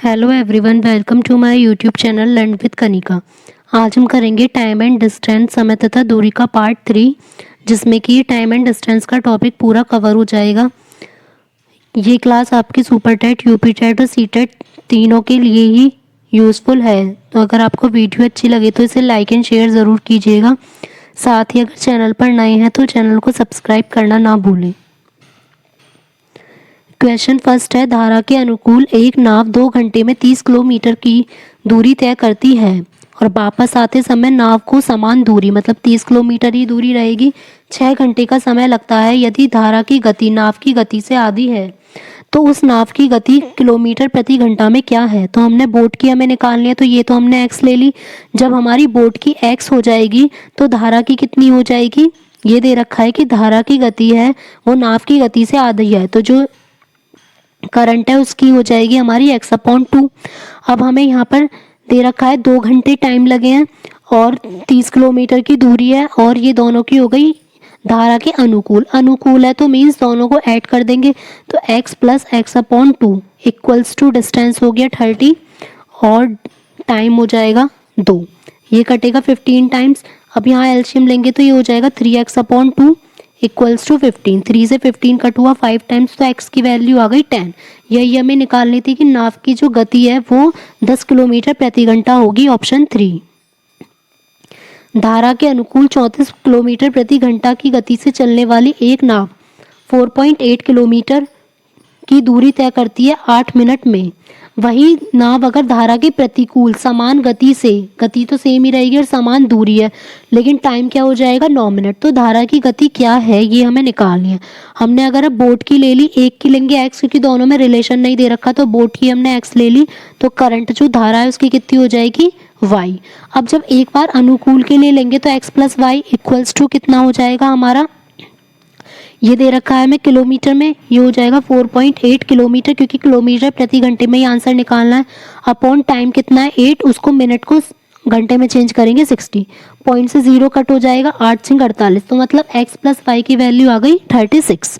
Hello everyone, welcome to my YouTube channel learn with Kanika. आज हम करेंगे टाइम एंड डिस्टेंस, समय तथा दूरी का पार्ट 3, जिसमें कि टाइम एंड डिस्टेंस का टॉपिक पूरा कवर हो जाएगा। ये क्लास आपकी सुपर टेट, यूपी टेट और सी टेट तीनों के लिए ही यूज़फुल है। तो अगर आपको वीडियो अच्छी लगे तो इसे लाइक एंड शेयर ज़रूर कीजिएगा। साथ ही अगर चैनल पर नए हैं तो चैनल को सब्सक्राइब करना ना भूलें। क्वेश्चन फर्स्ट है, धारा के अनुकूल एक नाव 2 घंटे में 30 किलोमीटर की दूरी तय करती है और वापस आते समय नाव को समान दूरी मतलब 30 किलोमीटर ही दूरी रहेगी, 6 घंटे का समय लगता है। यदि धारा की गति नाव की गति से आधी है तो उस नाव की गति किलोमीटर प्रति घंटा में क्या है। तो हमने बोट की हमें निकालनी है, तो ये तो हमने एक्स ले ली। जब हमारी बोट की एक्स हो जाएगी तो धारा की कितनी हो जाएगी। ये दे रखा है कि धारा की गति है वो नाव की गति से आधी है, तो जो करंट है उसकी हो जाएगी हमारी x/2। अब हमें यहाँ पर दे रखा है 2 घंटे टाइम लगे हैं और 30 किलोमीटर की दूरी है, और ये दोनों की हो गई धारा के अनुकूल। अनुकूल है तो मीन्स दोनों को ऐड कर देंगे, तो x plus x/2 equals to distance हो गया 30 और टाइम हो जाएगा 2। ये कटेगा 15 टाइम्स। अब यहाँ एलसीएम लेंगे तो ये हो जाएगा 3x/2 इक्वल्स टू 15। 3 से 15 कट हुआ 5 टाइम्स, तो x की वैल्यू आ गई 10। यही हमें निकालनी थी कि नाव की जो गति है वो 10 किलोमीटर प्रति घंटा होगी, ऑप्शन 3। धारा के अनुकूल 34 किलोमीटर प्रति घंटा की गति से चलने वाली एक नाव 4.8 किलोमीटर की दूरी तय करती है 8 मिनट में। वही नाव अगर धारा के प्रतिकूल समान गति से, गति तो सेम ही रहेगी और समान दूरी है, लेकिन टाइम क्या हो जाएगा 9 मिनट। तो धारा की गति क्या है ये हमें निकालनी है। हमने अगर अब बोट की ले ली, एक की लेंगे एक्स, क्योंकि दोनों में रिलेशन नहीं दे रखा, तो बोट की हमने एक्स ले ली, तो करंट जो धारा है उसकी कितनी हो जाएगी वाई। अब जब एक बार अनुकूल के लिए लेंगे तो x plus y equals to कितना हो जाएगा हमारा, ये दे रखा है हमें किलोमीटर में, ये हो जाएगा 4.8 किलोमीटर, क्योंकि किलोमीटर प्रति घंटे में ही आंसर निकालना है। अपॉन टाइम कितना है 8, उसको मिनट को घंटे में चेंज करेंगे 60। पॉइंट से 0 कट हो जाएगा, 8 से 48, तो मतलब x प्लस वाई की वैल्यू आ गई 36।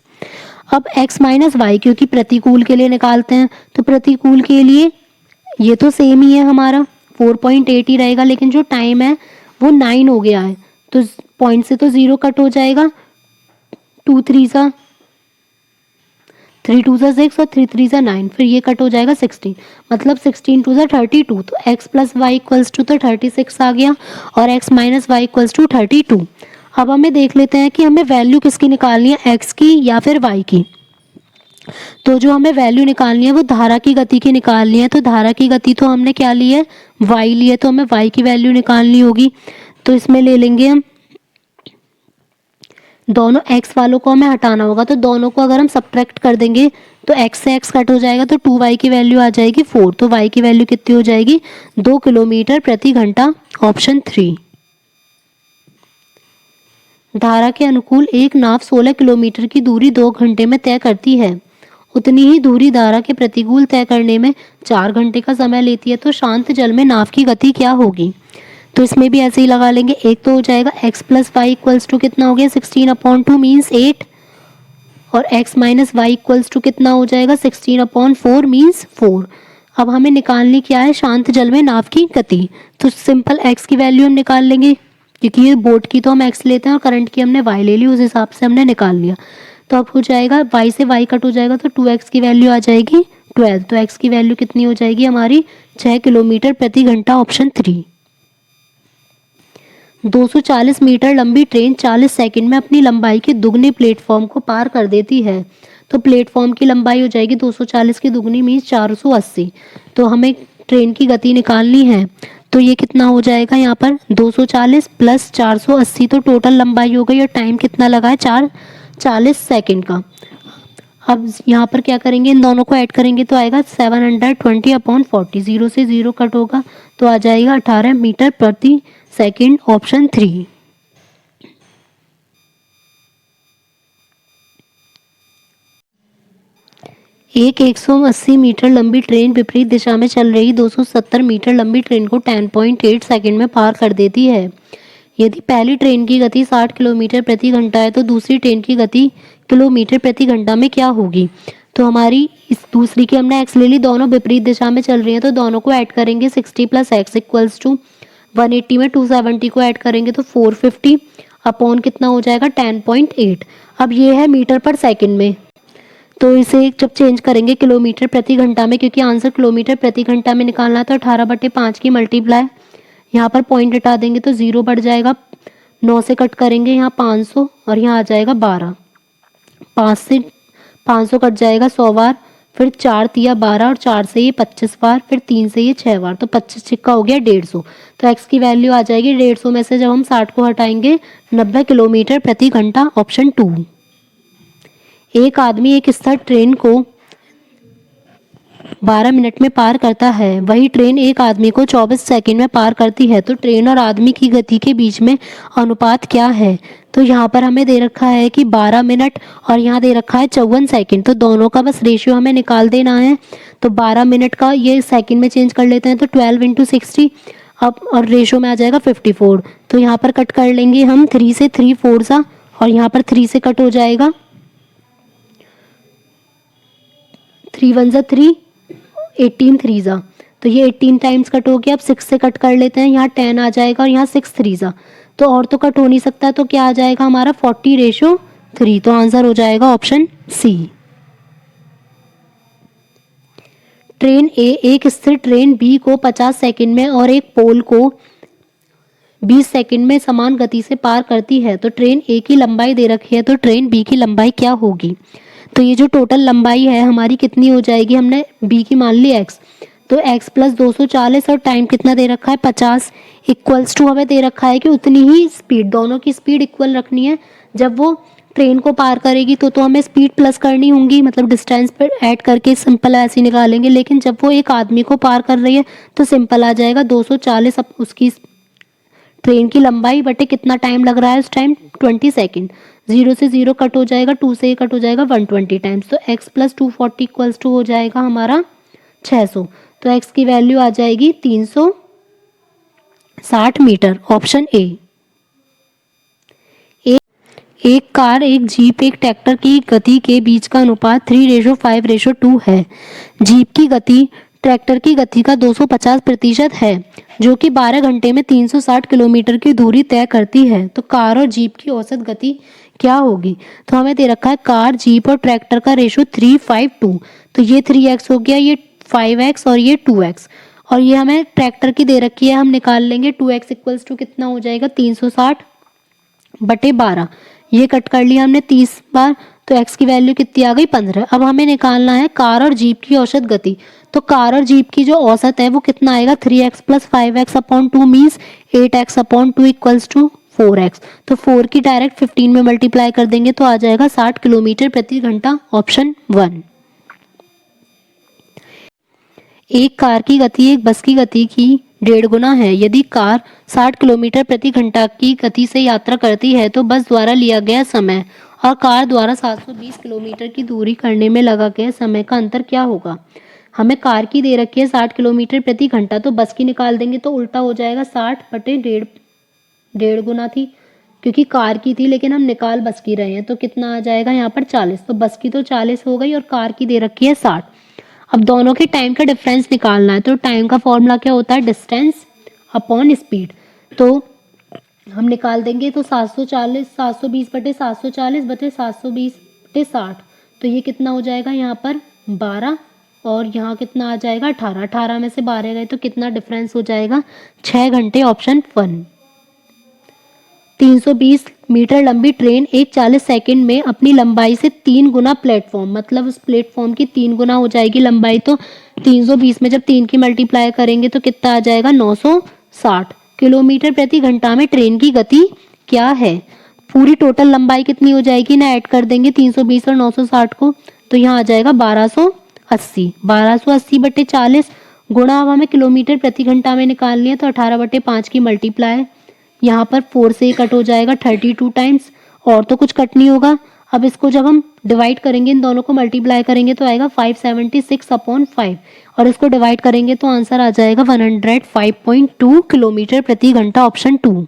अब x माइनस वाई, क्योंकि प्रतिकूल के लिए निकालते हैं, तो प्रतिकूल के लिए ये तो सेम ही है हमारा 4.8 ही रहेगा, लेकिन जो टाइम है वो 9 हो गया है, तो पॉइंट से तो 0 कट हो जाएगा। 2 3 सा 3 2 सा 6 और 3 3 सा 9, फिर ये कट हो जाएगा 16, मतलब 16 2 सा 32। तो x plus y equals to तो 36 आ गया और x minus y equals to 32। अब हमें देख लेते हैं कि हमें वैल्यू किसकी निकालनी है, x की या फिर y की। तो जो हमें वैल्यू निकालनी है वो धारा की गति की निकालनी है। तो धारा की गति तो हमने क्या ली है, y ली है, तो हमें y की वैल्यू निकालनी होगी। तो इसमें ले लेंगे हम दोनों x वालों को हमें हटाना होगा, तो दोनों को अगर हम सब्ट्रैक्ट कर देंगे तो x से x कट हो जाएगा, तो 2y की वैल्यू आ जाएगी 4। तो y की वैल्यू कितनी हो जाएगी 2 किलोमीटर प्रति घंटा, ऑप्शन 3। धारा के अनुकूल एक नाव 16 किलोमीटर की दूरी 2 घंटे में तय करती है। उतनी ही दूरी धारा के प्रतिकूल तय करने में 4 घंटे का समय लेती है। तो शांत जल में नाव की गति क्या होगी। तो इसमें भी ऐसे ही लगा लेंगे। एक तो हो जाएगा x plus y equals to कितना हो गया 16/2 मीन्स 8, और x minus y equals to कितना हो जाएगा 16/4 मीन्स 4। अब हमें निकालनी क्या है, शांत जल में नाव की गति। तो सिंपल x की वैल्यू हम निकाल लेंगे, क्योंकि ये बोट की तो हम x लेते हैं और करंट की हमने y ले ली, उस हिसाब से हमने निकाल लिया। तो अब हो जाएगा y से y कट हो जाएगा, तो 2x की वैल्यू आ जाएगी 12। तो x की वैल्यू कितनी हो जाएगी हमारी 6 किलोमीटर प्रति घंटा, ऑप्शन 3। 240 मीटर लंबी ट्रेन 40 सेकंड में अपनी लंबाई के दुगने प्लेटफॉर्म को पार कर देती है। तो प्लेटफॉर्म की लंबाई हो जाएगी 240 की दुगनी मीन्स 480। तो हमें ट्रेन की गति निकालनी है, तो ये कितना हो जाएगा यहाँ पर 240 प्लस 480, तो टोटल लंबाई हो गई, और टाइम कितना लगा है 40 सेकेंड का। अब यहाँ पर क्या करेंगे, इन दोनों को ऐड करेंगे तो आएगा 720/40, 0 से 0 कट होगा तो आ जाएगा 18 मीटर प्रति सेकेंड, ऑप्शन 3। एक 180 मीटर लंबी ट्रेन विपरीत दिशा में चल रही 270 मीटर लंबी ट्रेन को 10.8 सेकंड में पार कर देती है। यदि पहली ट्रेन की गति 60 किलोमीटर प्रति घंटा है तो दूसरी ट्रेन की गति किलोमीटर प्रति घंटा में क्या होगी। तो हमारी इस दूसरी की हमने एक्स ले ली, दोनों विपरीत दिशा में चल रही हैं तो दोनों को ऐड करेंगे 60 + x इक्वल्स टू 180 में 270 को ऐड करेंगे तो 450 अपॉन कितना हो जाएगा 10.8। अब ये है मीटर पर सेकंड में, तो इसे जब चेंज करेंगे किलोमीटर प्रति घंटा में, क्योंकि आंसर किलोमीटर प्रति घंटा में निकालना है, तो 18/5 की मल्टीप्लाई यहाँ पर पॉइंट हटा देंगे तो 0 बढ़ जाएगा, 9 से कट करेंगे यहाँ 500 और यहाँ आ जाएगा 12, 5 से 500 कट जाएगा 100 बार, फिर 4 तिया 12 और 4 से ये 25 बार, फिर 3 से ये 6 बार, तो 25 छिक्का हो गया 150। तो x की वैल्यू आ जाएगी 150 में से जब हम 60 को हटाएंगे 90 किलोमीटर प्रति घंटा, ऑप्शन 2। एक आदमी एक स्थिर ट्रेन को 12 मिनट में पार करता है, वही ट्रेन एक आदमी को 24 सेकंड में पार करती है, तो ट्रेन और आदमी की गति के बीच में अनुपात क्या है। तो यहाँ पर हमें दे रखा है कि 12 मिनट और यहाँ दे रखा है 54 सेकंड, तो दोनों का बस रेशियो हमें निकाल देना है। तो 12 मिनट का ये सेकंड में चेंज कर लेते हैं तो 12 × 60 अब और रेशियो में आ जाएगा 54। तो यहाँ पर कट कर लेंगे हम 3 से 3 4 सा और यहाँ पर 3 से कट हो जाएगा 3 1 = 3, 18 3 ज़ा, तो ये 18 टाइम्स कट हो गया। अब 6 से कट कर लेते हैं, यहाँ 10 आ जाएगा और यहाँ 6 3 ज़ा, तो और तो कट हो नहीं सकता, तो क्या आ जाएगा हमारा 40/3। तो आंसर हो जाएगा ऑप्शन सी। ट्रेन ए एक स्थिर ट्रेन बी को 50 सेकंड में और एक पोल को 20 सेकंड में समान गति से पार करती है, तो ट्रेन ए की लंबाई दे रखी है, तो ट्रेन बी की लंबाई क्या होगी। तो ये जो टोटल लंबाई है हमारी कितनी हो जाएगी, हमने बी की मान ली x, तो x + 240 और टाइम कितना दे रखा है 50 इक्वल्स टू हमें दे रखा है कि उतनी ही स्पीड, दोनों की स्पीड इक्वल रखनी है। जब वो ट्रेन को पार करेगी तो हमें स्पीड प्लस करनी होंगी, मतलब डिस्टेंस पर ऐड करके सिंपल ऐसे निकालेंगे, लेकिन जब वो एक आदमी को पार कर रही है तो सिंपल आ जाएगा 240 अब उसकी ट्रेन की लंबाई बटे कितना टाइम लग रहा है उस टाइम 20 सेकंड। 0 से 0 कट हो जाएगा, 2 से कट हो जाएगा 120 टाइम्स, तो x + 240 इक्वल्स टू हो जाएगा हमारा 600। तो x की वैल्यू आ जाएगी 360 मीटर, ऑप्शन ए। एक कार, एक जीप, एक ट्रैक्टर की गति के बीच का अनुपात 3:5:2 है। जीप की गति ट्रैक्टर की गति का 250% है, जो कि 12 घंटे में 360 किलोमीटर की दूरी तय करती है। तो कार और जीप की औसत गति क्या होगी। तो हमें दे रखा है कार, जीप और ट्रैक्टर का रेशो 3:5:2, तो ये 3x हो गया, ये 5x और ये 2x, और ये हमें ट्रैक्टर की दे रखी है, हम निकाल लेंगे 2x इक्वल्स टू कितना हो जाएगा 360/12। ये कट कर लिया हमने 30 बार, तो x की वैल्यू कितनी आ गई 15। अब हमें निकालना है कार और जीप की औसत गति। तो कार और जीप की जो औसत है वो कितना आएगा 3x + 5x/2 means 8x/2 equals to 4x। तो 4 की डायरेक्ट 15 में मल्टीप्लाई कर देंगे तो आ जाएगा 60 किलोमीटर प्रति घंटा, ऑप्शन 1। एक कार की गति एक बस की गति की 1.5 गुना है। यदि कार 60 किलोमीटर प्रति घंटा की गति से यात्रा करती है तो बस द्वारा लिया गया समय और कार द्वारा 720 किलोमीटर की दूरी करने में लगा गया समय का अंतर क्या होगा। हमें कार की दे रखी है 60 किलोमीटर प्रति घंटा, तो बस की निकाल देंगे तो उल्टा हो जाएगा 60/1.5 गुना थी, क्योंकि कार की थी लेकिन हम निकाल बस की रहे हैं, तो कितना आ जाएगा यहाँ पर 40। तो बस की तो 40 हो गई और कार की दे रखी है 60। अब दोनों के टाइम का डिफरेंस निकालना है, तो टाइम का फॉर्मूला क्या होता है डिस्टेंस अपॉन स्पीड। तो हम निकाल देंगे तो 720/740/720 तो ये कितना हो जाएगा यहाँ पर 12 और यहाँ कितना आ जाएगा 18। 18 में से 12 गए तो कितना डिफरेंस हो जाएगा 6 घंटे, ऑप्शन 1। 320 मीटर लंबी ट्रेन एक 40 सेकंड में अपनी लंबाई से 3 गुना प्लेटफॉर्म, मतलब उस प्लेटफॉर्म की 3 गुना हो जाएगी लंबाई, तो 320 में जब 3 की मल्टीप्लाई करेंगे तो कितना आ जाएगा 960 किलोमीटर प्रति घंटा में ट्रेन की गति क्या है। पूरी टोटल लंबाई कितनी हो जाएगी ना, ऐड कर देंगे 320 और 960 को, तो यहाँ आ जाएगा 1280। 1280/40 गुणा, अब हमें किलोमीटर प्रति घंटा में निकालनी है, तो 18/5 की मल्टीप्लाई, यहाँ पर 4 से कट हो जाएगा 32 टाइम्स, और तो कुछ कट नहीं होगा। अब इसको जब हम डिवाइड करेंगे, इन दोनों को मल्टीप्लाई करेंगे तो आएगा 576/5, और इसको डिवाइड करेंगे तो आंसर आ जाएगा 105.2 किलोमीटर प्रति घंटा, ऑप्शन 2।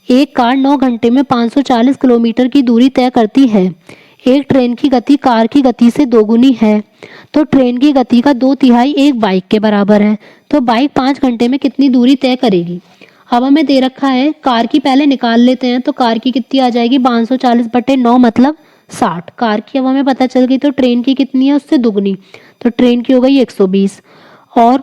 एक कार 9 घंटे में 540 किलोमीटर की दूरी तय करती है। एक ट्रेन की गति कार की गति से दोगुनी है, तो ट्रेन की गति का 2/3 एक बाइक के बराबर है। तो बाइक 5 घंटे में कितनी दूरी तय करेगी। अब हमें दे रखा है, कार की पहले निकाल लेते हैं। तो कार की कितनी आ जाएगी, 540/9 मतलब 60। कार की अब हमें पता चल गई, तो ट्रेन की कितनी है, उससे दुगनी। तो ट्रेन की हो गई 120। और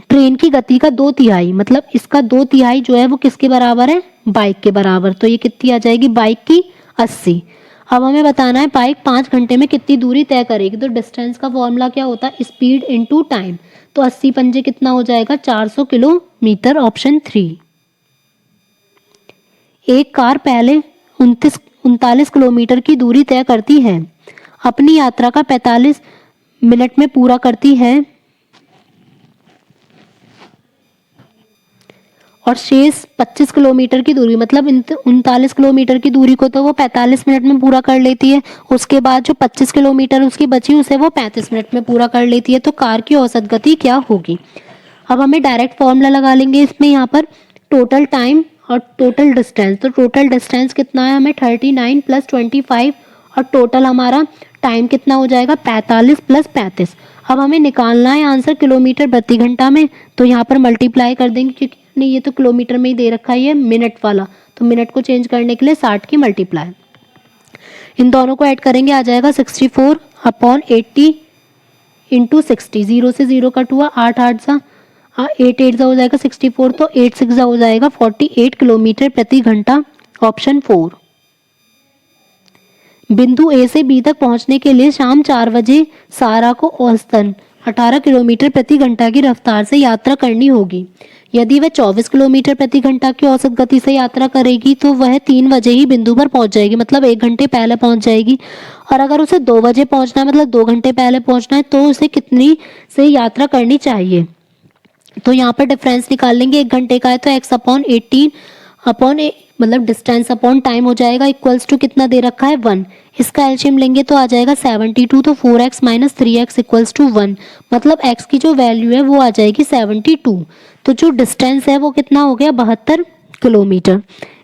ट्रेन की गति का 2/3 मतलब इसका 2/3 जो है वो किसके बराबर है, बाइक के बराबर। तो ये कितनी आ जाएगी, बाइक की 80। अब हमें बताना है बाइक 5 घंटे में कितनी दूरी तय करेगी। तो डिस्टेंस का फॉर्मूला क्या होता है, स्पीड इनटू टाइम। तो 80 पंजे कितना हो जाएगा, 400 किलोमीटर, ऑप्शन 3। एक कार पहले 39 किलोमीटर की दूरी तय करती है, अपनी यात्रा का 45 मिनट में पूरा करती है और शेष 25 किलोमीटर की दूरी मतलब 39 किलोमीटर की दूरी को तो वो 45 मिनट में पूरा कर लेती है। उसके बाद जो 25 किलोमीटर उसकी बची उसे वो 35 मिनट में पूरा कर लेती है। तो कार की औसत गति क्या होगी। अब हमें डायरेक्ट फॉर्मूला लगा लेंगे इसमें, यहाँ पर टोटल टाइम और टोटल डिस्टेंस। तो टोटल डिस्टेंस कितना है, हमें 39 + 25 और टोटल हमारा टाइम कितना हो जाएगा, 45 + 35। अब हमें निकालना है आंसर किलोमीटर प्रति घंटा में। तो यहाँ पर मल्टीप्लाई कर देंगे, क्योंकि नहीं ये तो किलोमीटर में ही दे रखा है, ये मिनट वाला। तो मिनट को चेंज करने के लिए 60 की मल्टीप्लाई, इन दोनों को ऐड करेंगे, आ जाएगा 64/80 इंटू 60। 0 से 0 कट हुआ, 8 8 सा 8 8 सा हो जाएगा 64। तो 8 6 सा हो जाएगा 48 किलोमीटर प्रति घंटा, ऑप्शन 4। बिंदु ए से बी तक पहुंचने के लिए शाम 4 बजे सारा को औसतन 18 किलोमीटर प्रति घंटा की रफ्तार से यात्रा करनी होगी। यदि वह 24 किलोमीटर प्रति घंटा की औसत गति से यात्रा करेगी तो वह 3 बजे ही बिंदु पर पहुंच जाएगी, मतलब 1 घंटे पहले पहुंच जाएगी। और अगर उसे 2 बजे पहुंचना है, मतलब 2 घंटे पहले पहुंचना है, तो उसे कितनी से यात्रा करनी चाहिए। तो यहाँ पर डिफरेंस निकाल लेंगे, 1 घंटे का है तो x/18 मतलब डिस्टेंस अपॉन टाइम हो जाएगा, इक्वल्स टू कितना दे रखा है, 1। इसका एलसीएम लेंगे तो आ जाएगा 72। तो 4x - 3x इक्वल्स टू 1, मतलब x की जो वैल्यू है वो आ जाएगी 72। तो जो डिस्टेंस है वो कितना हो गया, 72 किलोमीटर।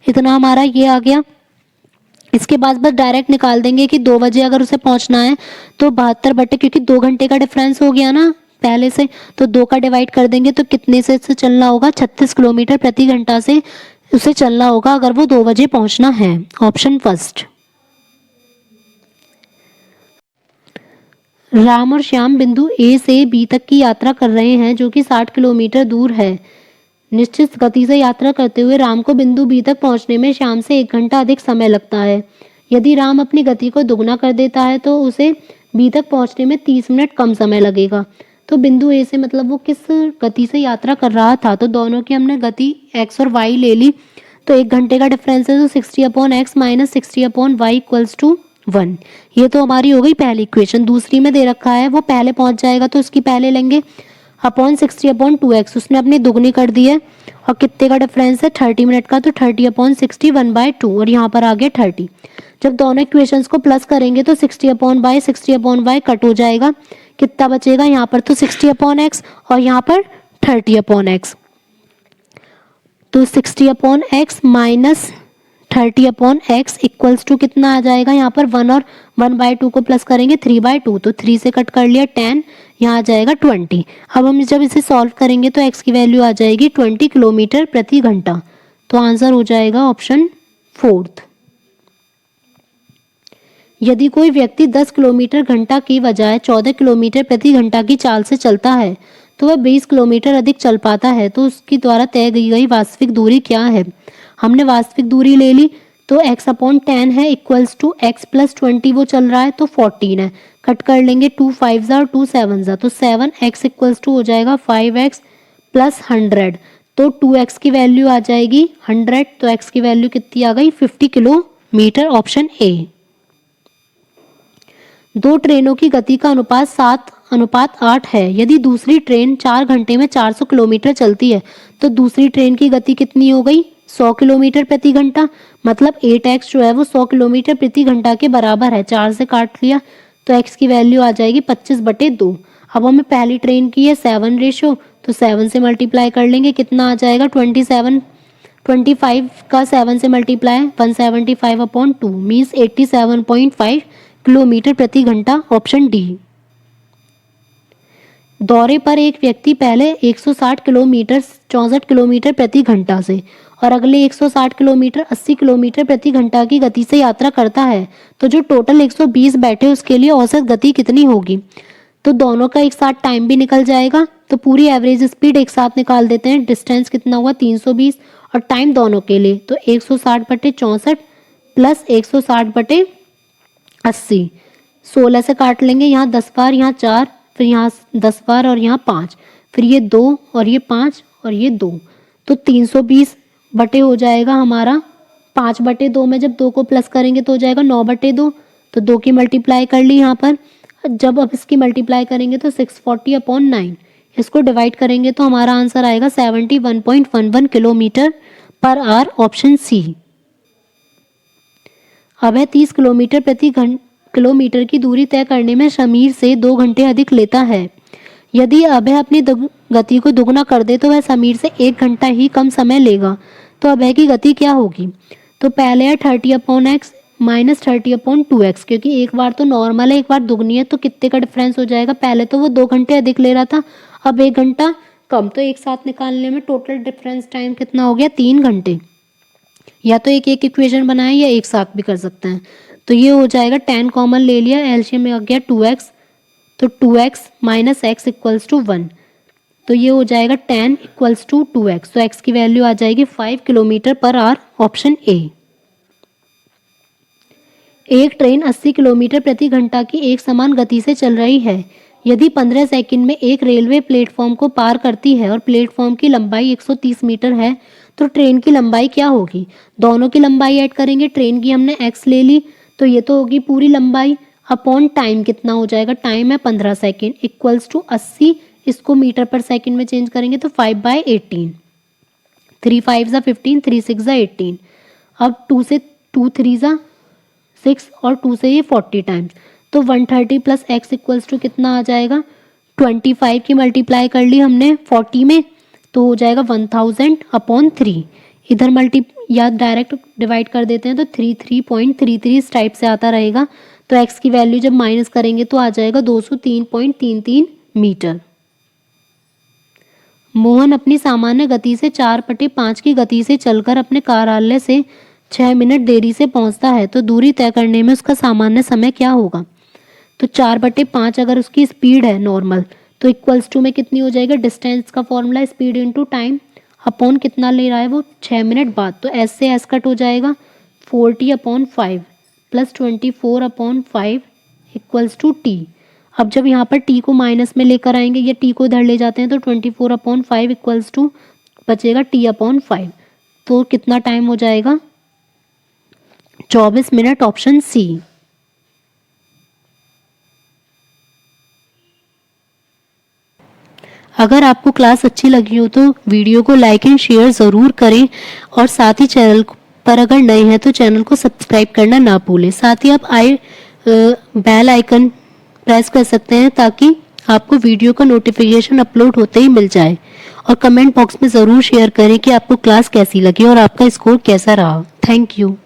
इतना हमारा ये आ गया। इसके बाद बस डायरेक्ट निकाल देंगे कि 2 बजे अगर उसे पहुंचना है तो 72 बटे, क्योंकि 2 घंटे का डिफरेंस हो गया ना पहले से, तो 2 का डिवाइड कर देंगे तो कितने से चलना होगा, 36 किलोमीटर प्रति घंटा से उसे चलना होगा अगर वो 2 बजे पहुंचना है, ऑप्शन फर्स्ट। राम और श्याम बिंदु ए से बी तक की यात्रा कर रहे हैं जो कि 60 किलोमीटर दूर है। निश्चित गति से यात्रा करते हुए राम को बिंदु बी तक पहुंचने में श्याम से 1 घंटा अधिक समय लगता है। यदि राम अपनी गति को दोगुना कर देता है तो उसे बी तक पहुंचने में 30 मिनट कम समय लगेगा। तो बिंदु ए से मतलब वो किस गति से यात्रा कर रहा था, तो दोनों की हमने गति x और y ले ली। तो 1 घंटे का डिफरेंस है, तो 60/x - 60/y इक्वल्स टू 1। ये तो हमारी हो गई पहली इक्वेशन। दूसरी में दे रखा है वो पहले पहुंच जाएगा तो उसकी पहले लेंगे, अपॉन 60/2x उसने अपनी दुगनी कर दी है। और कितने का डिफरेंस है, 30 मिनट का, तो 30/60 1/2 और यहाँ पर आ गया 30। जब दोनों इक्वेशंस को प्लस करेंगे तो 60/60/y कट हो जाएगा। कितना बचेगा, यहाँ पर तो 60/x और यहाँ पर 30/x। तो 60/x minus 30/x equals to कितना आ जाएगा, यहाँ पर 1 और 1/2 को प्लस करेंगे 3/2, तो 3 से कट कर लिया 10, यहाँ आ जाएगा 20। अब हम जब इसे सॉल्व करेंगे तो x की वैल्यू आ जाएगी 20 किलोमीटर प्रति घंटा। तो आंसर हो जाएगा ऑप्शन 4। यदि कोई व्यक्ति 10 किलोमीटर घंटा की बजाय 14 किलोमीटर प्रति घंटा की चाल से चलता है तो वह 20 किलोमीटर अधिक चल पाता है, तो उसकी द्वारा तय की गई वास्तविक दूरी क्या है। हमने वास्तविक दूरी ले ली, तो x/10 है इक्वल्स टू x + 20 वो चल रहा है तो 14 है। कट कर लेंगे 2 5 और 2 7 तो 7x इक्वल्स टू हो जाएगा 5x + 100। तो 2x की वैल्यू आ जाएगी 100, तो x की वैल्यू कितनी आ गई, 50 किलोमीटर, ऑप्शन ए। दो ट्रेनों की गति का अनुपात 7:8 है। यदि दूसरी ट्रेन 4 घंटे में 400 किलोमीटर चलती है तो दूसरी ट्रेन की गति कितनी हो गई, 100 किलोमीटर प्रति घंटा, मतलब 8x जो है वो 100 किलोमीटर प्रति घंटा के बराबर है। 4 से काट लिया तो x की वैल्यू आ जाएगी 25/2। अब हमें पहली ट्रेन की है 7 रेशो, तो 7 से मल्टीप्लाई कर लेंगे, कितना आ जाएगा 27 25 का 7 से मल्टीप्लाई 175/2 मीन्स 87.5 किलोमीटर प्रति घंटा, ऑप्शन डी। दौरे पर एक व्यक्ति पहले 160 किलोमीटर 64 किलोमीटर प्रति घंटा से और अगले 160 किलोमीटर 80 किलोमीटर प्रति घंटा की गति से यात्रा करता है, तो जो टोटल 120 बैठे उसके लिए औसत गति कितनी होगी। तो दोनों का एक साथ टाइम भी निकल जाएगा, तो पूरी एवरेज स्पीड एक साथ निकाल देते हैं। डिस्टेंस कितना हुआ 320 और टाइम दोनों के लिए तो 160/64 प्लस 160/80। 16 से काट लेंगे, यहाँ 10 बार, यहाँ 4, फिर यहाँ 10 बार और यहाँ 5, फिर ये 2 और ये 5 और ये 2, तो 320 बटे हो जाएगा हमारा 5/2 में। जब 2 को प्लस करेंगे तो हो जाएगा 9/2, तो 2 की मल्टीप्लाई कर ली यहाँ पर। जब अब इसकी मल्टीप्लाई करेंगे तो 640/9, इसको डिवाइड करेंगे तो हमारा आंसर आएगा 71.11 kilometre per hour, option C. अब है 30 किलोमीटर प्रति किलोमीटर की दूरी तय करने में समीर से 2 घंटे अधिक लेता है। यदि अभय अपनी गति को दुगना कर दे तो वह समीर से 1 घंटा ही कम समय लेगा, तो अभय की गति क्या होगी। तो पहले है 30/x माइनस 30/2x, क्योंकि एक बार तो नॉर्मल है एक बार दुगनी है, तो कितने का डिफरेंस हो जाएगा। पहले तो वो 2 घंटे अधिक ले रहा था, अब 1 घंटा कम, तो एक साथ निकालने में टोटल डिफरेंस टाइम कितना हो गया 3 घंटे। या तो एक एक इक्वेशन बनाए या एक साथ भी कर सकते हैं। तो ये हो जाएगा 10 कॉमन ले लिया, एलसीएम में आ गया 2x, तो 2x minus x equals to 1, तो ये हो जाएगा 10 इक्वल्स टू 2x, तो x की वैल्यू आ जाएगी 5 kilometre per hour, option A. एक ट्रेन 80 किलोमीटर प्रति घंटा की एक समान गति से चल रही है। यदि 15 सेकंड में एक रेलवे प्लेटफॉर्म को पार करती है और प्लेटफॉर्म की लंबाई 130 मीटर है, तो ट्रेन की लंबाई क्या होगी। दोनों की लंबाई ऐड करेंगे, ट्रेन की हमने x ले ली तो ये तो होगी पूरी लंबाई अपॉन टाइम कितना हो जाएगा, टाइम है 15 सेकेंड इक्वल्स टू 80, इसको मीटर पर सेकेंड में चेंज करेंगे तो 5/18, 3 5 15, 3 6 18। अब 2 से 2 3 6 और 2 से ये 40 टाइम्स, तो 130 प्लस x इक्वल्स टू कितना आ जाएगा 25 की मल्टीप्लाई कर ली हमने 40 में, तो हो जाएगा 1000/3। इधर मल्टी या डायरेक्ट डिवाइड कर देते हैं तो 33.33 इस टाइप से आता रहेगा, तो x की वैल्यू जब माइनस करेंगे तो आ जाएगा 203.33 मीटर। मोहन अपनी सामान्य गति से 4/5 की गति से चलकर अपने कार्यालय से 6 मिनट देरी से पहुंचता है, तो दूरी तय करने में उसका सामान्य समय क्या होगा। तो 4/5 अगर उसकी स्पीड है नॉर्मल, तो इक्वल्स टू में कितनी हो जाएगा, डिस्टेंस का formula speed into time upon कितना ले रहा है वो 6 मिनट बाद, तो एस से एस कट हो जाएगा 40/5 प्लस 24/5 इक्वल्स टू टी। अब जब यहाँ पर टी को माइनस में लेकर आएंगे या टी को इधर ले जाते हैं तो 24/5 इक्वल्स टू बचेगा t/5, तो कितना टाइम हो जाएगा 24 मिनट, ऑप्शन सी। अगर आपको क्लास अच्छी लगी हो तो वीडियो को लाइक एंड शेयर ज़रूर करें और साथ ही चैनल पर अगर नए हैं तो चैनल को सब्सक्राइब करना ना भूलें। साथ ही आप बेल आइकन प्रेस कर सकते हैं ताकि आपको वीडियो का नोटिफिकेशन अपलोड होते ही मिल जाए, और कमेंट बॉक्स में ज़रूर शेयर करें कि आपको क्लास कैसी लगी और आपका स्कोर कैसा रहा। Thank you.